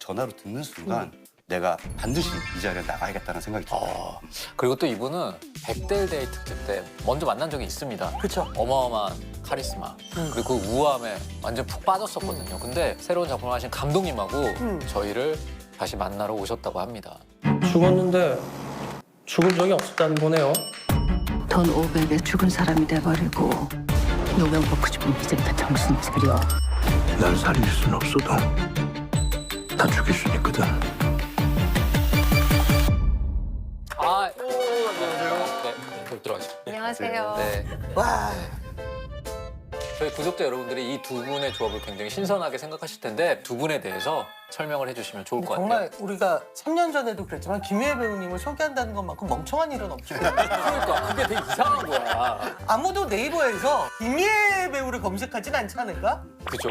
전화로 듣는 순간 내가 반드시 이 자리에 나가야겠다는 생각이 들어요. 그리고 또 이분은 100대 1 특집 때 먼저 만난 적이 있습니다. 그쵸. 어마어마한 카리스마 그리고 그 우아함에 완전 푹 빠졌었거든요. 근데 새로운 작품을 하신 감독님하고 저희를 다시 만나러 오셨다고 합니다. 죽었는데 죽은 적이 없었다는 거네요. 돈 500에 죽은 사람이 돼버리고 노병 벗고 싶으면 이제부터 정신 차려. 난 살릴 순 없어도 다 죽일 순 있거든. 네, 들어가시죠. 안녕하세요. 네. 와. 저희 구독자 여러분들이 이 두 분의 조합을 굉장히 신선하게 생각하실 텐데 두 분에 대해서 설명을 해주시면 좋을 것 같아요. 정말 우리가 3년 전에도 그랬지만 김희애 배우님을 소개한다는 것만큼 멍청한 일은 없죠. 그러니까 그게 되게 이상한 거야. 아무도 네이버에서 김희애 배우를 검색하진 않지 않을까? 그죠?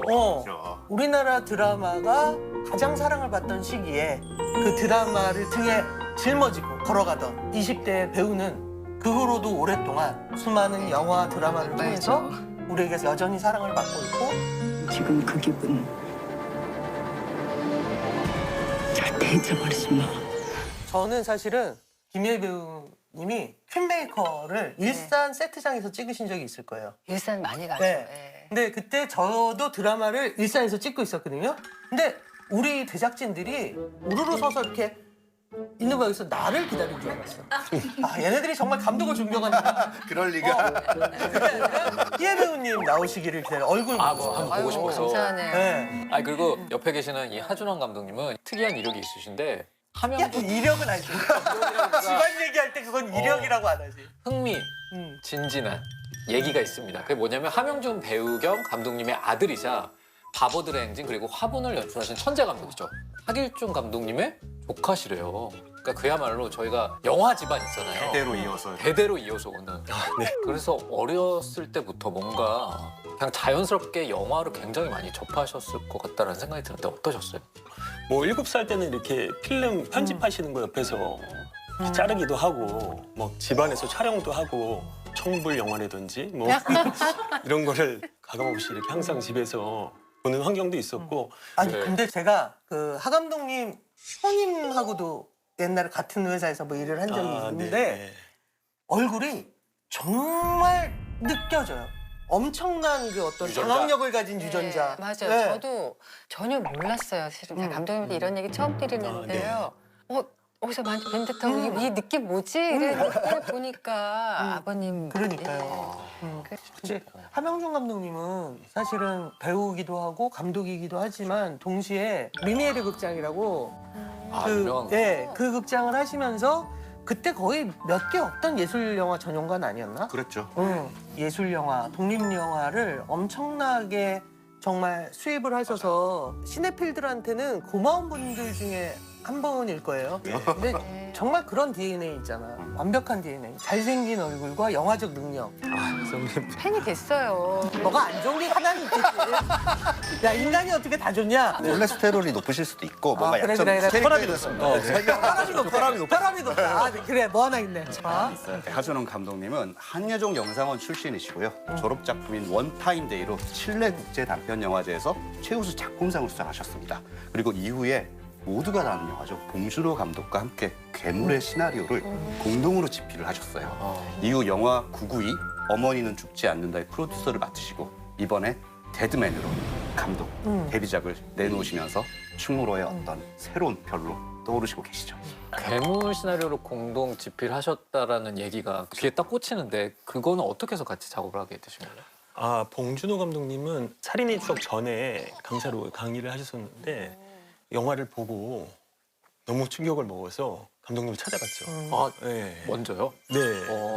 우리나라 드라마가 가장 사랑을 받던 시기에 그 드라마를 등에 짊어지고 걸어가던 20대 배우는 그 후로도 오랫동안 수많은 영화, 드라마를 통해서 우리에게서 여전히 사랑을 받고 있고 지금 그 기분 절대 잊어버리지 마. 저는 사실은 김희애 배우님이 퀸메이커를 일산 세트장에서 찍으신 적이 있을 거예요. 일산 많이 가죠. 네. 예. 근데 그때 저도 드라마를 일산에서 찍고 있었거든요. 근데 우리 제작진들이 우르르 서서 이렇게 있는 거여서 나를 기다린 줄 알았어. 아, 얘네들이 정말 감독을 존경한다. 그럴 리가. 희애 배우님 나오시기를 기다려. 얼굴 아, 보고. 뭐 한번 보고 아이고, 싶어서. 감사하네요. 네. 아 그리고 옆에 계시는 이 하준원 감독님은 특이한 이력이 있으신데 야, 하명도 이력은 아니지. 집안 얘기할 때 그건 이력이라고 안 하지. 흥미, 진진한 얘기가 있습니다. 그게 뭐냐면 하명준 배우 겸 감독님의 아들이자 바보들의 행진 그리고 화분을 연출하신 천재 감독이죠. 하길준 감독님의 조카시래요. 그러니까 그야말로 저희가 영화 집안 있잖아요. 대대로 이어서 오는. 그래서 어렸을 때부터 뭔가 그냥 자연스럽게 영화를 굉장히 많이 접하셨을 것 같다는 생각이 드는데 어떠셨어요? 뭐 7살 때는 이렇게 필름 편집하시는 거 옆에서 이렇게 자르기도 하고 뭐 집안에서 촬영도 하고 청불 영화라든지 뭐 이런 거를 가감없이 이렇게 항상 집에서 보는 환경도 있었고 아니 네. 근데 제가 그 하 감독님 형님하고도 옛날에 같은 회사에서 뭐 일을 한 적이 있는데 네. 얼굴이 정말 느껴져요. 엄청난 그 어떤 유전자? 장악력을 가진 유전자. 네, 맞아요. 네. 저도 전혀 몰랐어요. 실은 감독님한테 이런 얘기 처음 드리는데요. 어디서 많이 뵌 듯하고 이 느낌 뭐지? 이래 느낌을 보니까 아버님. 그러니까요. 그치. 하명준 감독님은 사실은 배우기도 하고 감독이기도 하지만 동시에 리미에르 극장이라고 유명한 거. 그 극장을 하시면서 그때 거의 몇 개 없던 예술 영화 전용관 아니었나? 그랬죠. 예술 영화, 독립 영화를 엄청나게 정말 수입을 하셔서 시네필들한테는 고마운 분들 중에 한 분일 거예요. 근데 정말 그런 DNA 있잖아. 완벽한 DNA. 잘생긴 얼굴과 영화적 능력. 팬이 됐어요. 뭐가 안 좋은 게 하나는 있겠지. 야, 인간이 어떻게 다 좋냐? 콜레스테롤이 높으실 수도 있고 뭔가 그래, 약점 그래, 그래. 혈압이 됐습니다. 혈압이 높다. 혈압이 높다. 아, 네, 그래, 뭐 하나 있네. 자. 하준원 감독님은 한예종 영상원 출신이시고요. 졸업 작품인 원타임데이로 칠레 국제 단편 영화제에서 최우수 작품상을 수상하셨습니다. 그리고 이후에 모두가 다 아는 영화죠. 봉준호 감독과 함께 괴물의 시나리오를 공동으로 집필을 하셨어요. 이후 영화 992 어머니는 죽지 않는다의 프로듀서를 맡으시고 이번에 데드맨으로 감독 데뷔작을 내놓으시면서 충무로의 어떤 새로운 별로 떠오르시고 계시죠. 괴물 시나리오로 공동 집필하셨다라는 얘기가 귀에 딱 꽂히는데 그거는 어떻게 해서 같이 작업을 하게 되신 거예요? 아 봉준호 감독님은 살인의 추억 전에 강사로 강의를 하셨었는데 영화를 보고 너무 충격을 먹어서 감독님을 찾아갔죠. 아, 네. 먼저요? 네.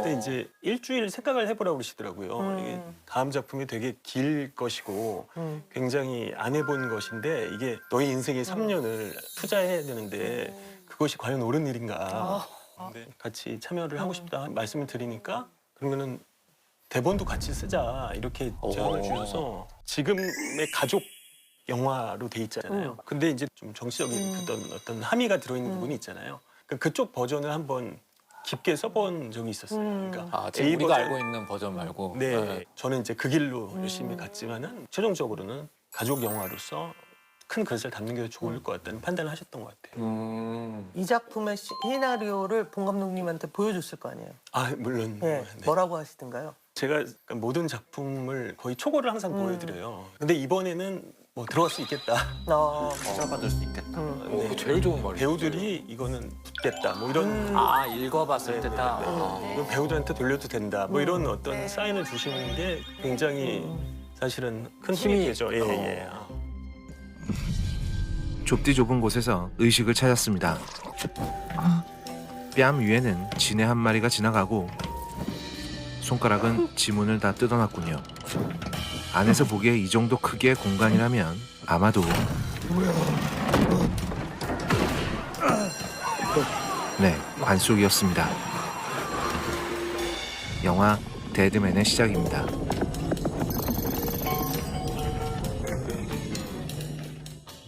근데 이제 일주일 생각을 해보라고 그러시더라고요. 이게 다음 작품이 되게 길 것이고 굉장히 안 해본 것인데 이게 너희 인생의 3년을 투자해야 되는데 그것이 과연 옳은 일인가. 근데 같이 참여를 하고 싶다 말씀을 드리니까 그러면은 대본도 같이 쓰자 이렇게 제안을 주셔서 지금의 가족 영화로 돼 있잖아요. 근데 이제 좀 정치적인 어떤 함의가 들어있는 부분이 있잖아요. 그쪽 버전을 한번 깊게 써본 적이 있었어요. 그러니까 아, 지금 A 우리가 버전- 알고 있는 버전 말고. 네, 저는 이제 그 길로 열심히 갔지만은 최종적으로는 가족 영화로서 큰 그릇을 담는 게 좋을 것 같다는 판단을 하셨던 것 같아요. 이 작품의 시나리오를 봉 감독님한테 보여줬을 거 아니에요. 아 물론 네. 네. 뭐라고 하시던가요? 제가 모든 작품을 거의 초고를 항상 보여드려요. 근데 이번에는 뭐 들어갈 수 있겠다. 찾아받을 수 있겠다. 네. 제일 좋은 말이죠. 배우들이 이거는 붙겠다. 뭐 이런 아 읽어봤을 때 다. 이거 배우들한테 돌려도 된다. 뭐 이런 어떤 사인을 주시는 게 굉장히 사실은 큰 힘이 되죠. 예, 예. 좁디 좁은 곳에서 의식을 찾았습니다. 뺨 위에는 지네 한 마리가 지나가고 손가락은 지문을 다 뜯어놨군요. 안에서 보기에 이 정도 크기의 공간이라면 아마도 네, 관 속이었습니다. 영화 데드맨의 시작입니다.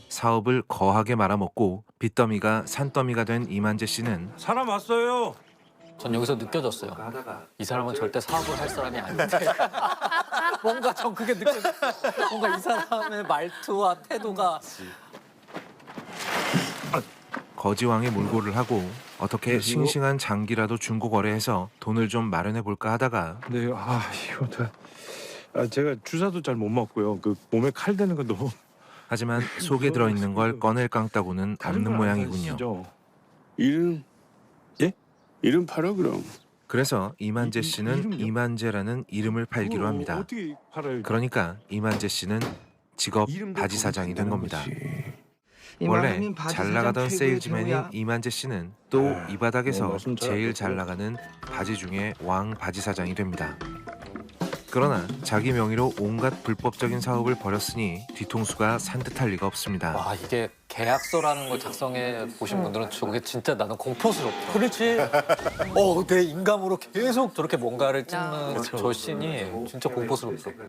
사업을 거하게 말아먹고 빚더미가 산더미가 된 이만재 씨는 사람 왔어요. 전 여기서 느껴졌어요. 이 사람은 절대 사업을 할 사람이 아닌데. 뭔가 전 그게 느껴졌어요. 뭔가 이 사람의 말투와 태도가 거지왕에 몰골을 하고 어떻게 싱싱한 장기라도 중고 거래해서 돈을 좀 마련해 볼까 하다가 네, 제가 주사도 잘 못 맞고요. 그 몸에 칼 대는 거 너무 하지만 속에 들어있는 걸 꺼낼 깡따구는 없는 모양이군요. 이름 예? 이름 팔아 그럼. 그래서 이만재 씨는 이름이요? 이만재라는 이름을 팔기로 합니다. 어떻게 팔아요? 그러니까 이만재 씨는 직업 바지 사장이 된 겁니다. 원래 잘 나가던 세일즈맨인 이만재 씨는 또 이 바닥에서 제일 잘 나가는 바지 중에 왕 바지 사장이 됩니다. 그러나 자기 명의로 온갖 불법적인 사업을 벌였으니 뒤통수가 산뜻할 리가 없습니다. 와 이게 계약서라는 걸 작성해 보신 분들은 저게 진짜 나는 공포스럽더라고요. 그렇지. 내 인감으로 계속 저렇게 뭔가를 찍는 저 씬이 진짜 공포스럽더라고요.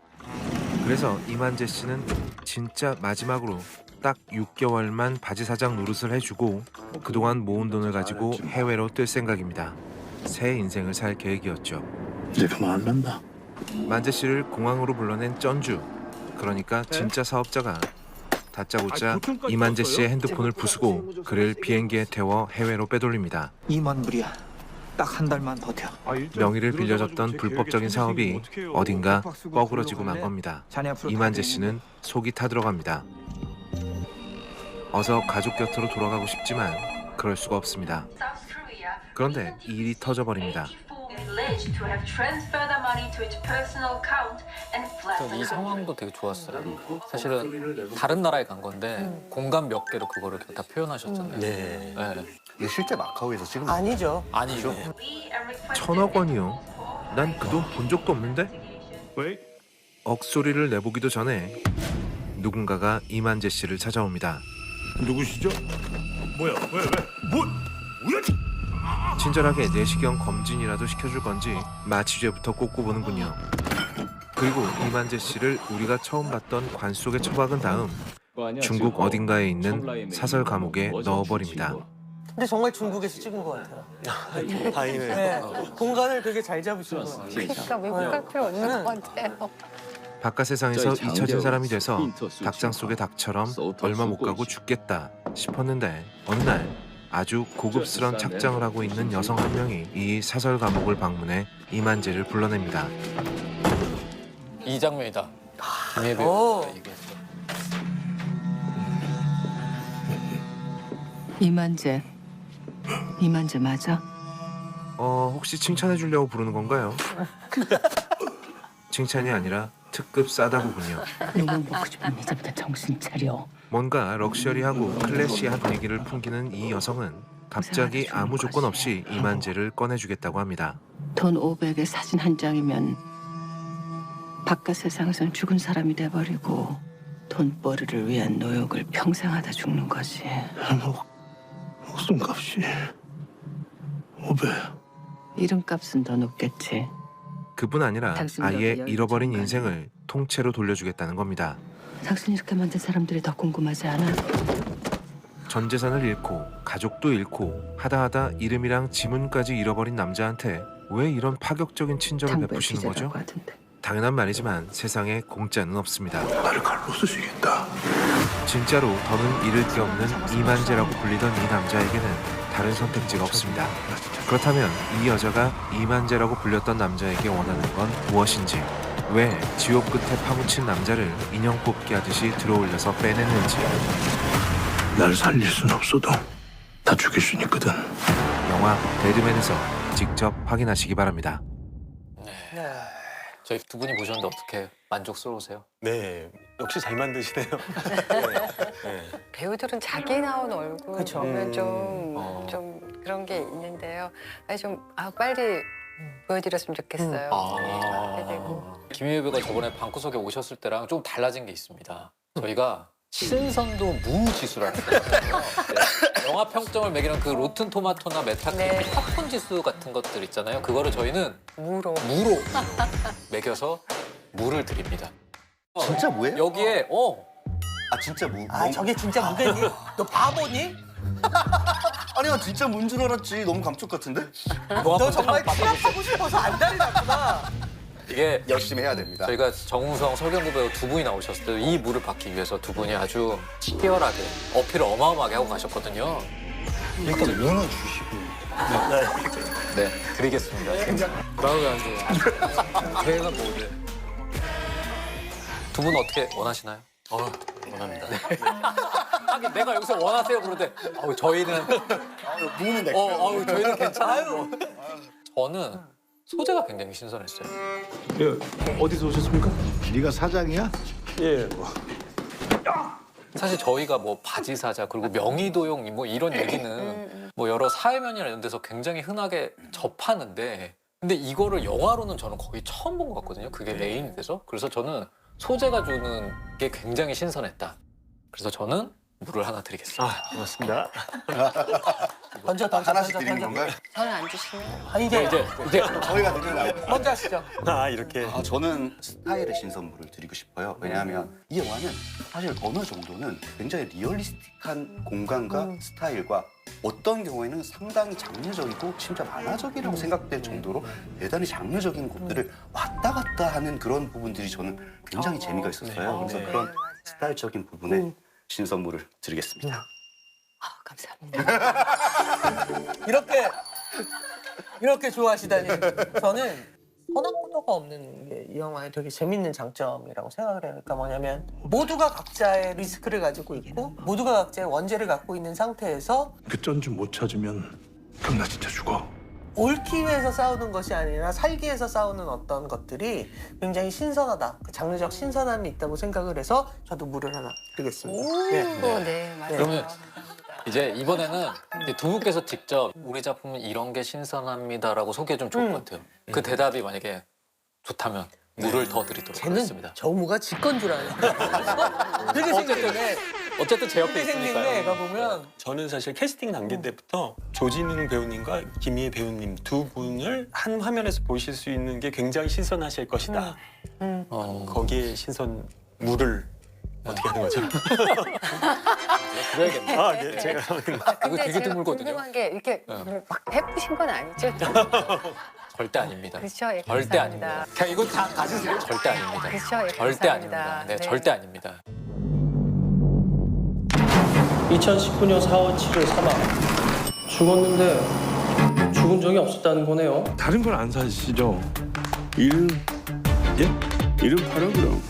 그래서 이만재 씨는 진짜 마지막으로 딱 6개월만 바지 사장 노릇을 해주고 그동안 모은 돈을 가지고 해외로 뜰 생각입니다. 새 인생을 살 계획이었죠. 이제 그만한다. 만재 씨를 공항으로 불러낸 쩐주. 그러니까 진짜 사업자가 다짜고짜 이만재 씨의 핸드폰을 부수고 그를 비행기에 태워 해외로 빼돌립니다. 2만 불이야. 딱 한 달만 버텨. 명의를 빌려줬던 불법적인 사업이 어딘가 뻐그러지고 만 겁니다. 이만재 씨는 속이 타들어갑니다. 어서 가족 곁으로 돌아가고 싶지만 그럴 수가 없습니다. 그런데 일이 터져버립니다. 전 이 상황도 되게 좋았어요. 사실은 다른 나라에 간 건데 공간 몇 개로 그거를 다 표현하셨잖아요. 네. 네. 이게 실제 마카오에서 찍은 거예요. 아니죠. 아니죠. 1,000억 원이요? 난 그 돈 본 적도 없는데? 왜? 억소리를 내보기도 전에 누군가가 이만재 씨를 찾아옵니다. 누구시죠? 뭐야? 왜? 뭐? 친절하게 내시경 검진이라도 시켜줄 건지 마취제부터 꽂고 보는군요. 그리고 이만재 씨를 우리가 처음 봤던 관 속에 처박은 다음 중국 어딘가에 있는 사설 감옥에 넣어버립니다. 근데 정말 중국에서 찍은 것 같아요. 다행이네요. 네. 공간을 되게 잘 잡으신 것 같아요. 그러니까 외국 갈 필요 없는 것 같아요. 바깥 세상에서 잊혀진 사람이 돼서 닭장 속의 닭처럼 얼마 못 가고 죽겠다 싶었는데 어느 날 아주 고급스런 착장을 하고 있는 여성 한 명이 이 사설 감옥을 방문해 이만재를 불러냅니다. 이 장면이다. 김혜배 오. 배우가 얘기했어. 이만재 맞아? 혹시 칭찬해 주려고 부르는 건가요? 칭찬이 아니라 특급 싸다구군요. 누군 먹고 싶으면 이제부터 정신 차려. 뭔가 럭셔리하고 클래시한 분위기를 풍기는 이 여성은 갑자기 아무 조건 없이 이만재를 꺼내주겠다고 합니다. 돈 500에 사진 한 장이면 바깥 세상에선 죽은 사람이 돼버리고 돈벌이를 위한 노역을 평생 하다 죽는 거지. 목숨값이 500. 이름값은 더 높겠지. 그뿐 아니라 아예 잃어버린 인생을 통째로 돌려주겠다는 겁니다. 당신 이렇게 만든 사람들이 더 궁금하지 않아? 전 재산을 잃고 가족도 잃고 하다하다 이름이랑 지문까지 잃어버린 남자한테 왜 이런 파격적인 친절을 베푸시는 거죠? 하던데. 당연한 말이지만 세상에 공짜는 없습니다. 나를 칼로 쓰시겠다. 진짜로 더는 잃을 게 없는 이만재라고 불리던 이 남자에게는 다른 선택지가 없습니다. 그렇다면 이 여자가 이만재라고 불렸던 남자에게 원하는 건 무엇인지, 왜 지옥 끝에 파묻힌 남자를 인형 뽑기 하듯이 들어올려서 빼냈는지. 날 살릴 순 없어도 다 죽일 순 있거든. 영화 데드맨에서 직접 확인하시기 바랍니다. 네. 저희 두 분이 보셨는데 어떻게 만족스러우세요? 네, 역시 잘 만드시네요. 네. 네. 배우들은 자기 나온 얼굴 그쵸. 보면 어. 좀 그런 게 있는데요. 아니 빨리 보여드렸으면 좋겠어요. 아. 네, 되고. 김희애 배우가 저번에 방구석에 오셨을 때랑 좀 달라진 게 있습니다. 저희가 신선도 무지수라는 거예요. 네. 영화 평점을 매기는 그 로튼 토마토나 메타크리틱 네. 팝콘 지수 같은 것들 있잖아요. 그거를 저희는 무로. 무로 매겨서 무를 드립니다. 진짜 뭐예요? 여기에 아 진짜 무? 아 저게 진짜 무대니? 너 바보니? 아니야 진짜 무인 줄 알았지. 너무 감쪽 같은데? 너 정말 취업하고 싶어서 안달이 났구나. 이게 열심히 해야 됩니다. 저희가 정우성, 설경구 배우 두 분이 나오셨을 때 이 무를 받기 위해서 두 분이 아주 치열하게 어필을 어마어마하게 하고 가셨거든요. 일단 문은 주시고. 네, 드리겠습니다. 마음에 안 들어요. 제가 뭐래? 두 분 어떻게 원하시나요? 원합니다. 하긴 내가 여기서 원하세요 그러는데 저희는 무는 내 저희는 괜찮아요. 저는 소재가 굉장히 신선했어요. 예, 어디서 오셨습니까? 네가 사장이야? 예, 뭐. 사실 저희가 뭐 바지 사자 그리고 명의도용 뭐 이런 얘기는 뭐 여러 사회면이나 이런 데서 굉장히 흔하게 접하는데 근데 이거를 영화로는 저는 거의 처음 본 것 같거든요. 그게 메인이 돼서. 그래서 저는 소재가 주는 게 굉장히 신선했다. 그래서 저는 물을 하나 드리겠습니다. 아, 고맙습니다. 던져. 하나씩 드리는 건가요? 저는 안 주시나요? 아 이제 이제 저희가 드리는 거 먼저 하시죠. 아, 이렇게. 저는 스타일의 신선물을 드리고 싶어요. 왜냐하면 이 영화는 사실 어느 정도는 굉장히 리얼리스틱한 공간과 스타일과 어떤 경우에는 상당히 장르적이고 심지어 만화적이라고 생각될 정도로 대단히 장르적인 곳들을 왔다 갔다 하는 그런 부분들이 저는 굉장히 재미가 있었어요. 그래서 네. 그런 스타일적인 부분에 신선물을 드리겠습니다. 감사합니다. 이렇게 좋아하시다니. 저는 선악구도가 없는 게 이 영화의 되게 재밌는 장점이라고 생각을 해요. 그러니까 뭐냐면 모두가 각자의 리스크를 가지고 있고 모두가 각자의 원죄를 갖고 있는 상태에서 그 전주 못 찾으면 그럼 나 진짜 죽어. 옳기 위해서 싸우는 것이 아니라 살기 위해서 싸우는 어떤 것들이 굉장히 신선하다. 그 장르적 신선함이 있다고 생각을 해서 저도 물을 하나 드리겠습니다. 네, 맞아요. 그러면 이제 이번에는 이제 두 분께서 직접 우리 작품은 이런 게 신선합니다라고 소개해 주면 좋을 것 같아요. 그 대답이 만약에 좋다면 물을 더 드리도록 쟤는 하겠습니다. 정우가 지건 줄 아네. 되게 생겼네. 어쨌든 제 옆에 되게 생긴 있으니까요. 애가 보면 저는 사실 캐스팅 단계 때부터 조진웅 배우님과 김희애 배우님 두 분을 한 화면에서 보실 수 있는 게 굉장히 신선하실 것이다. 거기에 신선 물을 어떻게 하는 거죠? 그래야겠네. 아, 네, 제가 이거 근데 되게 제가 드물거든요. 궁금한 게 이렇게 막 해보신 건 아니죠? 절대 아닙니다. 그렇죠. 예, 절대 감사합니다. 아닙니다. 그냥 이거 다 가지세요. 절대 아닙니다. 그렇죠. 예, 절대 감사합니다. 아닙니다. 네, 네. 절대 아닙니다. 2019년 4월 7일 사망. 죽었는데 죽은 적이 없었다는 거네요. 다른 걸 안 사시죠? 이름 예? 이름 팔아 그럼.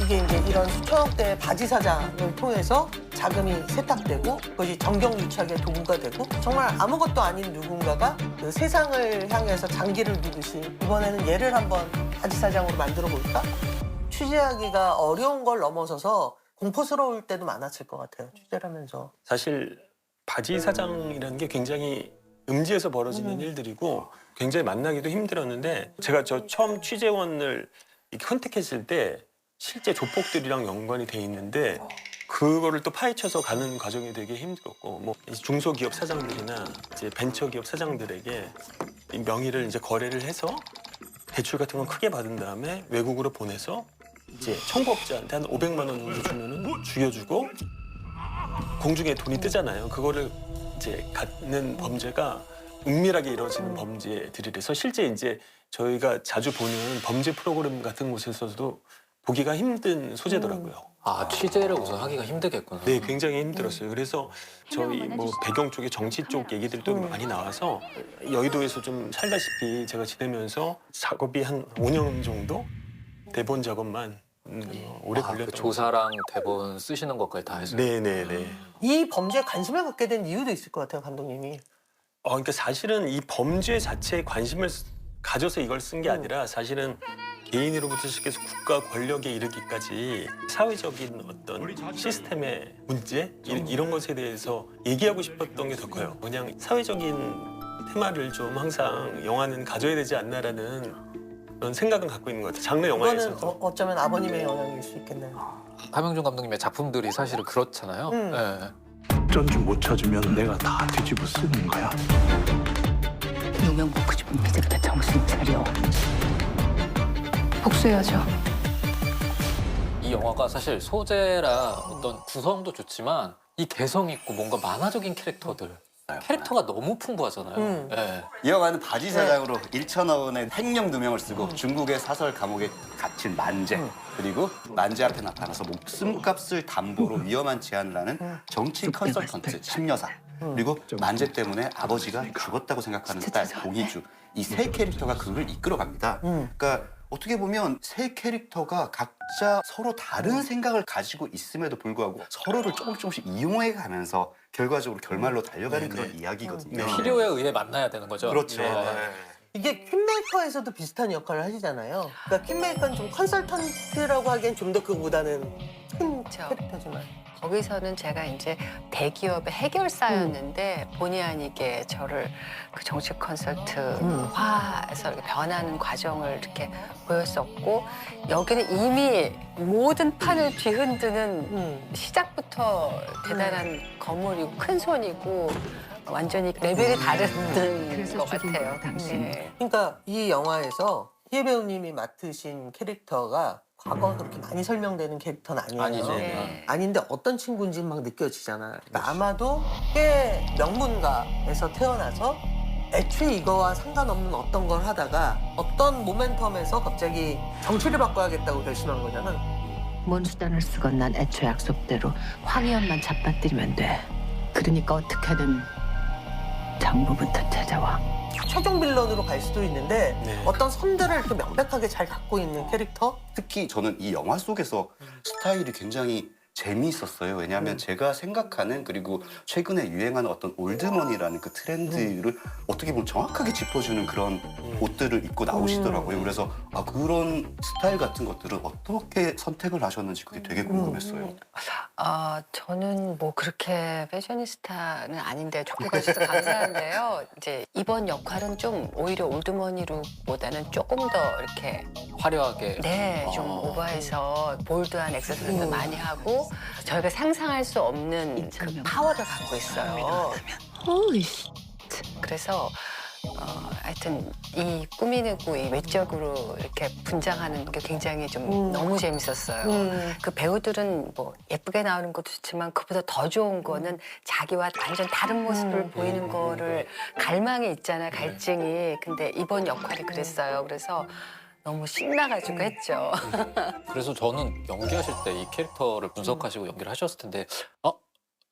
이게 이제 이런 수천억대의 바지 사장을 통해서 자금이 세탁되고 그것이 정경 유착의 도구가 되고 정말 아무것도 아닌 누군가가 그 세상을 향해서 장기를 두듯이 이번에는 얘를 한번 바지 사장으로 만들어 볼까? 취재하기가 어려운 걸 넘어서서 공포스러울 때도 많았을 것 같아요. 취재를 하면서. 사실 바지 사장이라는 게 굉장히 음지에서 벌어지는 일들이고 굉장히 만나기도 힘들었는데 제가 저 처음 취재원을 이렇게 컨택했을 때 실제 조폭들이랑 연관이 돼 있는데 그거를 또 파헤쳐서 가는 과정이 되게 힘들었고 뭐 중소기업 사장들이나 이제 벤처기업 사장들에게 이 명의를 이제 거래를 해서 대출 같은 건 크게 받은 다음에 외국으로 보내서 이제 청부업자한테 한 500만 원 정도 주면은 죽여주고 공중에 돈이 뜨잖아요. 그거를 이제 갖는 범죄가 은밀하게 이루어지는 범죄들이라서 실제 이제 저희가 자주 보는 범죄 프로그램 같은 곳에서도 보기가 힘든 소재더라고요. 아, 취재를 우선 하기가 힘들겠구나. 네, 굉장히 힘들었어요. 그래서 저희 뭐 배경 쪽에 정치 쪽 얘기들도 많이 나와서 여의도에서 좀 살다시피 제가 지내면서 작업이 한 5년 정도 대본 작업만 오래 그 걸렸던 조사랑 대본 쓰시는 것까지 다 해서. 네네네. 이 범죄에 관심을 갖게 된 이유도 있을 것 같아요, 감독님이. 그러니까 사실은 이 범죄 자체에 관심을 가져서 이걸 쓴 게 아니라 사실은 개인으로부터 시작해서 국가 권력에 이르기까지 사회적인 어떤 시스템의 문제 이런 것에 대해서 얘기하고 싶었던 게 더 커요. 그냥 사회적인 테마를 좀 항상 영화는 가져야 되지 않나라는 그런 생각은 갖고 있는 것 같아요. 장르 이거는 영화에서도. 어쩌면 아버님의 영향일 수 있겠네요. 함영준 감독님의 작품들이 사실은 그렇잖아요. 네. 어쩐지 못 찾으면 내가 다 뒤집어 쓰는 거야. 누명 먹고 싶은 피디가 정신 차려. 복수해야죠. 이 영화가 사실 소재라 어떤 구성도 좋지만 이 개성 있고 뭔가 만화적인 캐릭터들. 캐릭터가 너무 풍부하잖아요. 네. 이 영화는 바지 사장으로 1,000억 원의 행령 누명을 쓰고 중국의 사설 감옥에 갇힌 만재 그리고 만재 앞에 나타나서 목숨값을 담보로 위험한 제안을 하는 정치 컨설턴트 심여사 그리고 만재 때문에 아버지가 죽었다고 생각하는 딸 공희주 이 세 캐릭터가 그걸 이끌어갑니다. 그러니까 어떻게 보면 세 캐릭터가 각자 서로 다른 생각을 가지고 있음에도 불구하고 서로를 조금씩 이용해 가면서 결과적으로 결말로 달려가는 그런 이야기거든요. 필요에 의해 만나야 되는 거죠. 그렇죠. 네. 이게 퀸메이커에서도 비슷한 역할을 하시잖아요. 그러니까 퀸메이커는 좀 컨설턴트라고 하기엔 좀 더 그보다는 큰 그렇죠. 캐릭터지만. 거기서는 제가 이제 대기업의 해결사였는데 본의 아니게 저를 그 정치 컨설트화해서 이렇게 변하는 과정을 이렇게 보였었고 여기는 이미 모든 판을 뒤흔드는 시작부터 대단한 건물이고 큰 손이고 완전히 레벨이 다른 것 같아요. 네. 그러니까 이 영화에서 희애 배우님이 맡으신 캐릭터가 과거가 그렇게 많이 설명되는 캐릭터는 아니에요. 아니죠. 네. 아닌데 어떤 친구인지 막 느껴지잖아. 그러니까 아마도 꽤 명문가에서 태어나서 애초에 이거와 상관없는 어떤 걸 하다가 어떤 모멘텀에서 갑자기 정치를 바꿔야겠다고 결심한 거잖아. 뭔 수단을 쓰건 난 애초 약속대로 황 의원만 잡아뜨리면 돼. 그러니까 어떻게든 정부부터 찾아와. 최종 빌런으로 갈 수도 있는데 네. 어떤 선들을 이렇게 명백하게 잘 갖고 있는 캐릭터? 특히 저는 이 영화 속에서 스타일이 굉장히 재미있었어요. 왜냐하면 제가 생각하는 그리고 최근에 유행하는 어떤 올드머니라는 그 트렌드를 어떻게 보면 정확하게 짚어주는 그런 옷들을 입고 나오시더라고요. 그래서 그런 스타일 같은 것들은 어떻게 선택을 하셨는지 그게 되게 궁금했어요. 저는 뭐 그렇게 패셔니스타는 아닌데 좋게 봐주셔서 감사한데요. 이제 이번 역할은 좀 오히려 올드머니룩보다는 조금 더 이렇게 화려하게. 네, 좀 오버해서 볼드한 액세서리도 많이 하고 저희가 상상할 수 없는 그 파워를 갖고 있어요. 홀리 그래서 하여튼 이 꾸미고 이 외적으로 이렇게 분장하는 게 굉장히 좀 너무 재밌었어요. 그 배우들은 뭐 예쁘게 나오는 것도 좋지만 그보다 더 좋은 거는 자기와 완전 다른 모습을 보이는 거를 갈망이 있잖아요, 갈증이. 근데 이번 역할이 그랬어요. 그래서 너무 신나가지고 했죠. 그래서 저는 연기하실 때 이 캐릭터를 분석하시고 연기를 하셨을 텐데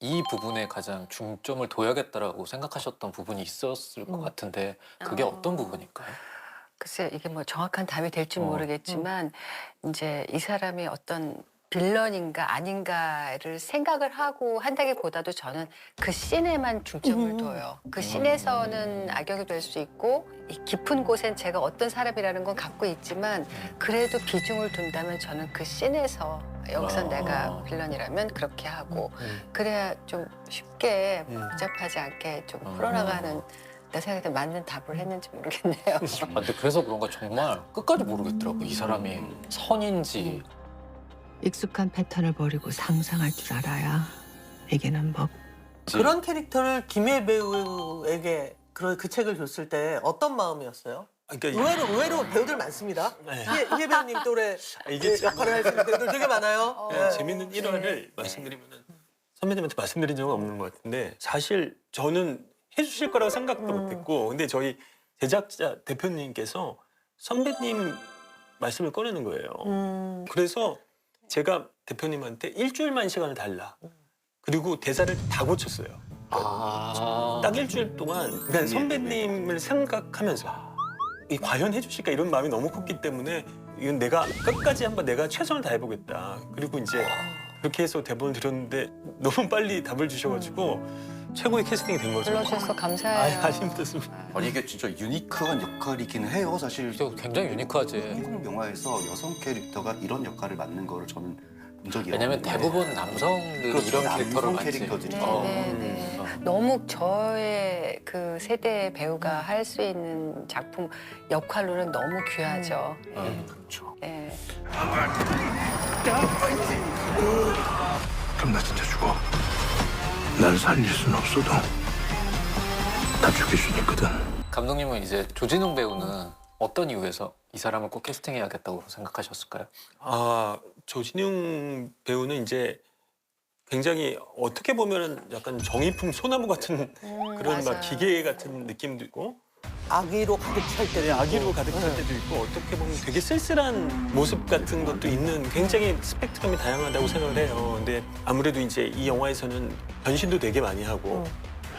이 부분에 가장 중점을 둬야겠다라고 생각하셨던 부분이 있었을 것 같은데 그게 어떤 부분일까요? 글쎄 이게 뭐 정확한 답이 될지 모르겠지만 이제 이 사람이 어떤 빌런인가 아닌가를 생각을 하고 한다기보다도 저는 그 씬에만 중점을 둬요. 그 씬에서는 악역이 될 수 있고 이 깊은 곳엔 제가 어떤 사람이라는 건 갖고 있지만 그래도 비중을 둔다면 저는 그 씬에서 여기서 내가 빌런이라면 그렇게 하고 그래야 좀 쉽게 복잡하지 않게 좀 풀어나가는 내 생각에 맞는 답을 했는지 모르겠네요. 근데 그래서 그런가 정말 끝까지 모르겠더라고. 이 사람이 선인지. 익숙한 패턴을 버리고 상상할 줄 알아야 이기는 법. 그런 캐릭터를 김혜 배우에게 그 책을 줬을 때 어떤 마음이었어요? 그러니까 의외로 배우들 많습니다. 네. 희애 배우님 또래 이게 역할을 하시는 배우들 되게 많아요. 네, 재밌는 일화를 말씀드리면은 선배님한테 말씀드린 적은 없는 것 같은데 사실 저는 해주실 거라고 생각도 못했고 근데 저희 제작자 대표님께서 선배님 말씀을 꺼내는 거예요. 그래서 제가 대표님한테 일주일만 시간을 달라. 그리고 대사를 다 고쳤어요. 딱 일주일 동안 그냥 선배님을 생각하면서 이 과연 해주실까 이런 마음이 너무 컸기 때문에 이건 내가 끝까지 한번 내가 최선을 다해보겠다. 그리고 이제 그렇게 해서 대본을 드렸는데 너무 빨리 답을 주셔가지고 최고의 캐스팅이 된 거죠. 불러주셔서 감사해요. 힘들습니다. 아니 이게 진짜 유니크한 역할이긴 해요. 사실 저 굉장히 유니크하지. 한국 영화에서 여성 캐릭터가 이런 역할을 맡는 거를 저는 본 적이 왜냐면 없는데. 대부분 남성들이 그렇죠. 이런 캐릭터를 남성 맡지. 캐릭터들이. 네. 너무 저의 그 세대 배우가 할 수 있는 작품 역할로는 너무 귀하죠. 그렇죠. 네. 그럼 나 진짜 죽어. 날 살릴 순 없어도 다 죽일 수 있거든. 감독님은 이제 조진웅 배우는 어떤 이유에서 이 사람을 꼭 캐스팅해야겠다고 생각하셨을까요? 조진웅 배우는 이제 굉장히 어떻게 보면은 약간 정의품 소나무 같은 그런 막 맞아요. 기계 같은 느낌도 있고 아기로 가득 찰 때. 아기로 가득 찰 때도 있고 어떻게 보면 되게 쓸쓸한 모습 같은 것도 있는 굉장히 스펙트럼이 다양하다고 생각을 해요. 근데 아무래도 이제 이 영화에서는 변신도 되게 많이 하고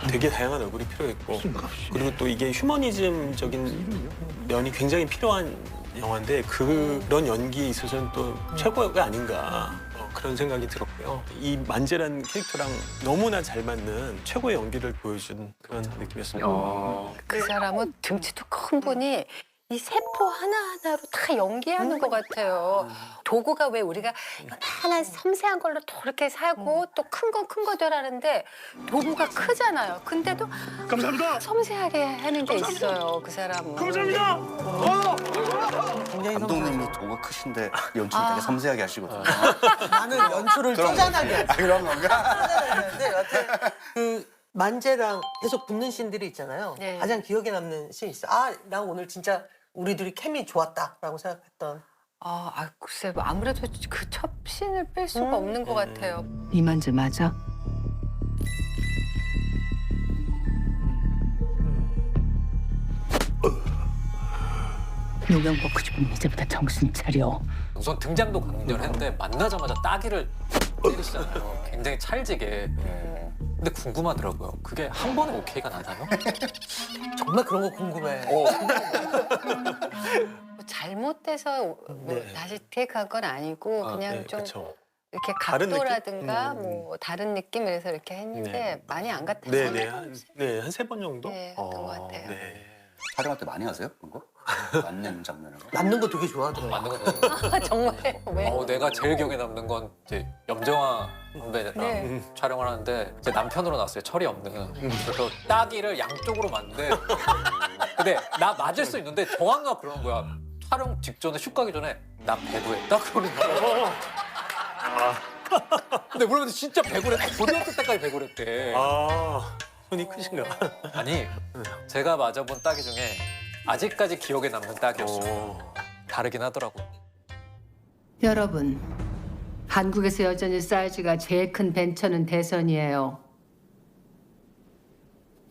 되게 다양한 얼굴이 필요했고 그리고 또 이게 휴머니즘적인 면이 굉장히 필요한 영화인데 그런 연기에 있어서는 또 최고가 아닌가 그런 생각이 들었고요. 이 만재라는 캐릭터랑 너무나 잘 맞는 최고의 연기를 보여준 그런 느낌이었습니다. 그 사람은 등치도 큰 분이 이 세포 하나하나로 다 연기하는 것 같아요. 도구가 왜 우리가 하나 섬세한 걸로 또 이렇게 사고 또 큰 건 큰 거더라는데 도구가 크잖아요. 근데도 감사합니다. 섬세하게 하는 게 있어요. 그 사람은. 감사합니다. 굉장히 감독님이 도가 크신데 연출 되게 섬세하게 하시거든요. 나는 연출을 그런 쪼잔하게 하지. 그런 건가? 쪼잔하게 여튼 그 만재랑 계속 붙는 씬들이 있잖아요. 네. 가장 기억에 남는 씬 있어. 아, 나 오늘 진짜 우리 둘이 케미 좋았다라고 생각했던. 글쎄 뭐 아무래도 그 첫 씬을 뺄 수가 없는 것 같아요. 이만재 맞아? 요명 벗고 싶으면 이제부터 정신 차려. 우선 등장도 강렬했는데 만나자마자 따기를 때리시잖아요. 굉장히 찰지게. 근데 궁금하더라고요. 그게 한 번에 오케이가 나나요? 정말 그런 거 궁금해. 뭐 잘못돼서 뭐 네. 다시 테이크한 건 아니고 그냥 좀 그렇죠. 이렇게 다른 느낌? 각도라든가 뭐 다른 느낌에서 이렇게 했는데 네. 많이 안 같아서 네네 한 세 번 정도. 네, 했던 것 같아요. 네. 촬영할 때 많이 하세요? 그런 거? 맞는 장면을. 남는 거 되게 좋아하더라고. 맞는 거 정말 왜? 내가 제일 기억에 남는 건 이제 염정아 선배랑 네. 촬영을 하는데 제 남편으로 나왔어요. 철이 없는. 그래서 따기를 양쪽으로 맞는데 근데 나 맞을 수 있는데 정한가 그러는 거야. 촬영 직전에 슛 가기 전에 나 배구했다 그러는 거야. 근데 물어보는데 진짜 배구를 했대. 고등학교 때까지 배구를 했대. 손이 크신가? 아니 제가 맞아본 따기 중에 아직까지 기억에 남는 따기였어요. 다르긴 하더라고. 여러분, 한국에서 여전히 사이즈가 제일 큰 벤처는 대선이에요.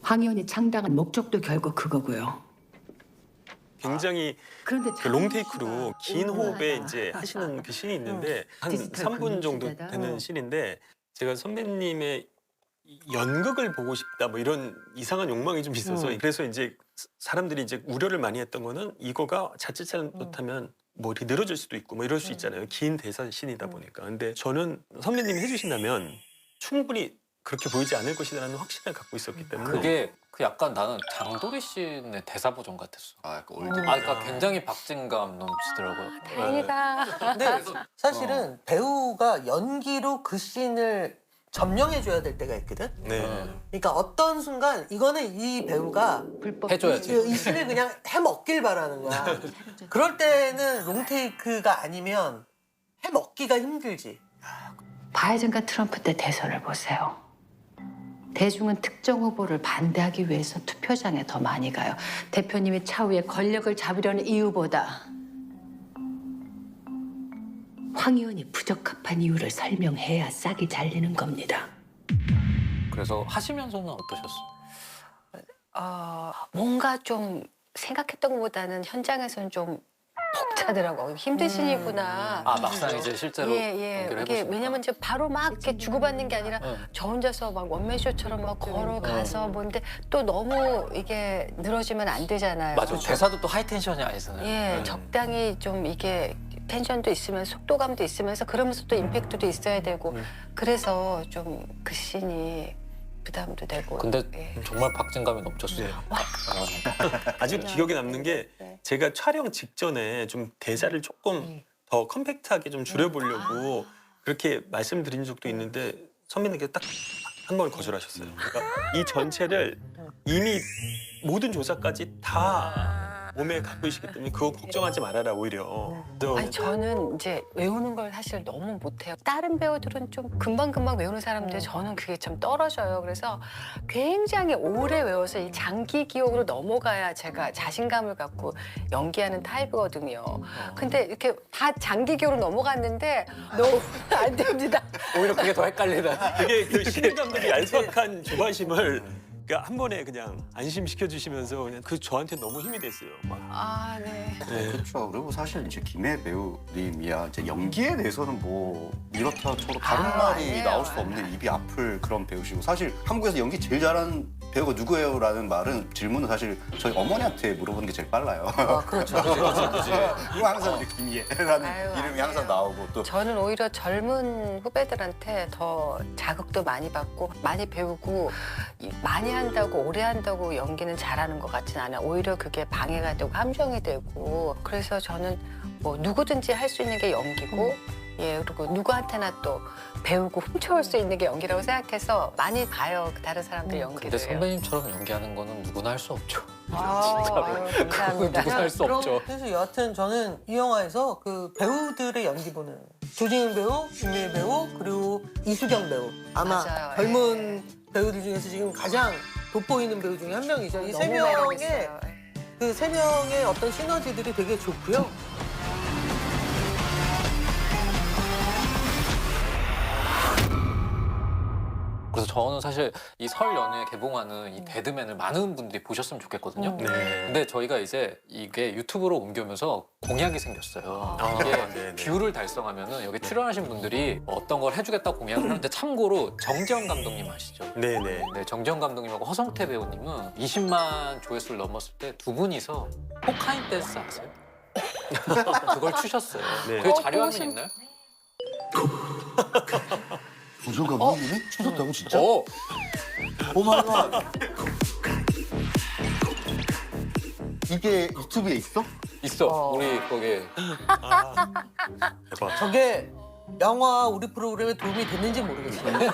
황 의원이 창당한 목적도 결국 그거고요. 굉장히 그런데 그 롱테이크로 긴 호흡에 이제 하시는 그 씬이 있는데 한 디지털 3분 정도 건축시대다. 되는 씬인데 제가 선배님의 연극을 보고 싶다 뭐 이런 이상한 욕망이 좀 있어서 그래서 이제 사람들이 이제 우려를 많이 했던 거는 이거가 자칫 잘못하면 뭐 이렇게 늘어질 수도 있고 뭐 이럴 수 있잖아요. 긴 대사 씬이다 보니까. 근데 저는 선배님이 해주신다면 충분히 그렇게 보이지 않을 것이라는 확신을 갖고 있었기 때문에 그게 그 약간 나는 장도리 씨의 대사 버전 같았어. 약간 올드. 그러니까 굉장히 박진감 넘치더라고요. 다행이다. 근데 사실은 배우가 연기로 그 씬을 점령해줘야 될 때가 있거든. 네. 그러니까 어떤 순간 이거는 이 배우가 불법 해줘야지. 이 씬을 그냥 해먹길 바라는 거야. 그럴 때는 롱테이크가 아니면 해먹기가 힘들지. 바이든과 트럼프 때 대선을 보세요. 대중은 특정 후보를 반대하기 위해서 투표장에 더 많이 가요. 대표님이 차후에 권력을 잡으려는 이유보다 황 의원이 부적합한 이유를 설명해야 싹이 잘리는 겁니다. 그래서 하시면서는 어떠셨어요? 뭔가 좀 생각했던 것보다는 현장에서는 좀 벅차더라고요. 힘드시구나. 아 막상 이제 실제로 예. 연기를 이게 해보시니까. 왜냐면 이제 바로 막 이렇게 주고받는 게 아니라 응. 저 혼자서 막 원맨쇼처럼 막 걸어가서 뭔데 또 너무 이게 늘어지면 안 되잖아요. 맞아. 대사도 또 하이텐션이 아니잖아요. 예, 적당히 좀 이게 텐션도 있으면서 속도감도 있으면서 그러면서 또 임팩트도 있어야 되고 그래서 좀 그 씬이 부담도 되고. 근데 예. 정말 박진감이 넘쳤어요. 네. 아주 기억에 남는 게 네. 제가 촬영 직전에 좀 대사를 조금 더 컴팩트하게 좀 줄여보려고 그렇게 말씀드린 적도 있는데 선배님께서 딱 한 번 거절하셨어요. 그러니까 이 전체를 이미 모든 조사까지 다 몸에 갖고 계시기 때문에 그거 걱정하지 말아라 오히려. 아니 저는 이제 외우는 걸 사실 너무 못해요. 다른 배우들은 좀 금방금방 외우는 사람들 저는 그게 참 떨어져요. 그래서 굉장히 오래 외워서 이 장기 기억으로 넘어가야 제가 자신감을 갖고 연기하는 타입이거든요. 근데 이렇게 다 장기 기억으로 넘어갔는데 너무 안 됩니다. 오히려 그게 더 헷갈리다. 되게 그 신인 감독이 얄팍한 조바심을 그러니까 한 번에 그냥 안심시켜 주시면서 그냥 그 저한테 너무 힘이 됐어요. 막. 아, 네. 네. 그렇죠. 그리고 사실 이제 김혜 배우님이야 이제 연기에 대해서는 뭐 이렇다 저렇다 다른 말이 아니에요. 나올 수 없는 입이 아플 그런 배우시고 사실 한국에서 연기 제일 잘하는 배우가 누구예요?라는 말은 질문은 사실 저희 어머니한테 물어보는 게 제일 빨라요. 그렇죠. 그리고 항상 이제 김희애라는 아유, 이름이 아니에요. 항상 나오고 또 저는 오히려 젊은 후배들한테 더 자극도 많이 받고 많이 배우고 많이 한다고 오래 한다고 연기는 잘하는 것 같진 않아요. 오히려 그게 방해가 되고 함정이 되고 그래서 저는 뭐 누구든지 할 수 있는 게 연기고 예 그리고 누구한테나 또 배우고 훔쳐올 수 있는 게 연기라고 생각해서 많이 봐요. 다른 사람들 연기를. 근데 선배님처럼 연기하는 거는 누구나 할 수 없죠. 진짜로. 그건 감사합니다. 누구나 할 수 없죠. 그래서 여하튼 저는 이 영화에서 그 배우들의 연기 보는 조진웅 배우, 김미애 배우 그리고 이수경 배우 아마 맞아요. 젊은 배우들 중에서 지금 가장 돋보이는 배우 중에 한 명이죠. 이 세 너무 매력 명의 있어요. 그 세 명의 어떤 시너지들이 되게 좋고요. 그래서 저는 사실 이 설 연휴에 개봉하는 이 데드맨을 많은 분들이 보셨으면 좋겠거든요. 네. 근데 저희가 이제 이게 유튜브로 옮겨오면서 공약이 생겼어요. 이게 네네. 뷰를 달성하면은 여기 출연하신 분들이 어떤 걸 해주겠다 공약을 하는데 참고로 정재영 감독님 아시죠? 네네. 네, 정재영 감독님하고 허성태 배우님은 20만 조회수를 넘었을 때 두 분이서 코카인 댄스 아세요? 그걸 추셨어요. 네. 그 자료 한번 있나요? 조정 감독님이 추셨다고 진짜? 오! 오 마이 갓. 이게 유튜브에 있어? 있어. 우리 거기에. 대박. 저게 영화 우리 프로그램에 도움이 됐는지 모르겠어요.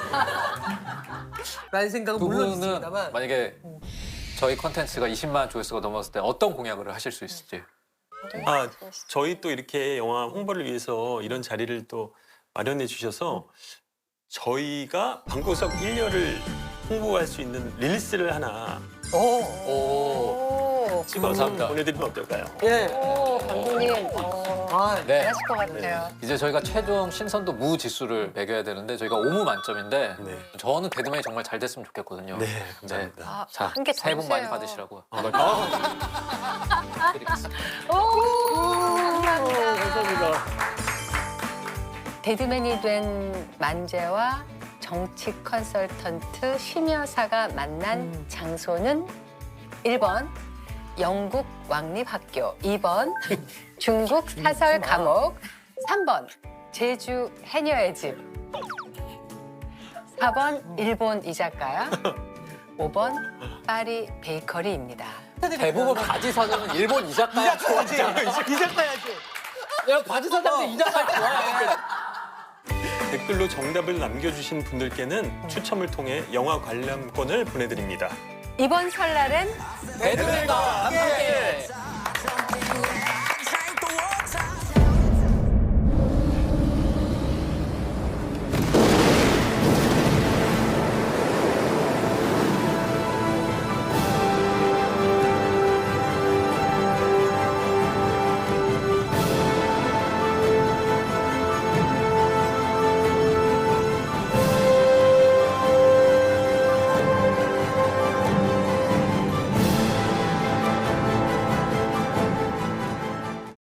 라는 생각은 두 물론 분은 있습니다만 만약에 저희 컨텐츠가 20만 조회수가 넘었을 때 어떤 공약을 하실 수 있을지. 아, 저희 또 이렇게 영화 홍보를 위해서 이런 자리를 또 마련해 주셔서 저희가 방구석 1열을 홍보할 수 있는 릴스를 하나 오. 찍어서 감사합니다. 보내드리면 어떨까요? 예. 오, 감독님. 아, 네. 잘하실 것 같아요. 이제 저희가 최종 신선도 무 지수를 매겨야 되는데 저희가 5무 만점인데 네. 저는 데드맨이 정말 잘 됐으면 좋겠거든요. 네, 감사합니다. 아, 자, 한개더 새해 복 많이 주세요. 받으시라고. 드리겠습니다. 감사합니다. 데드맨이 된 만재와 정치 컨설턴트 심여사가 만난 장소는 1번 영국 왕립학교, 2번 중국 사설 감옥, 3번 제주 해녀의 집, 4번 일본 이자카야, 5번 파리 베이커리입니다. 대부분 바지 사장은 일본 이자카야 좋아하잖아. 이작가야지. 야, 바지 사장도 이자카야 좋아해. 댓글로 정답을 남겨주신 분들께는 추첨을 통해 영화 관람권을 보내드립니다. 이번 설날엔 데드맨과 함께.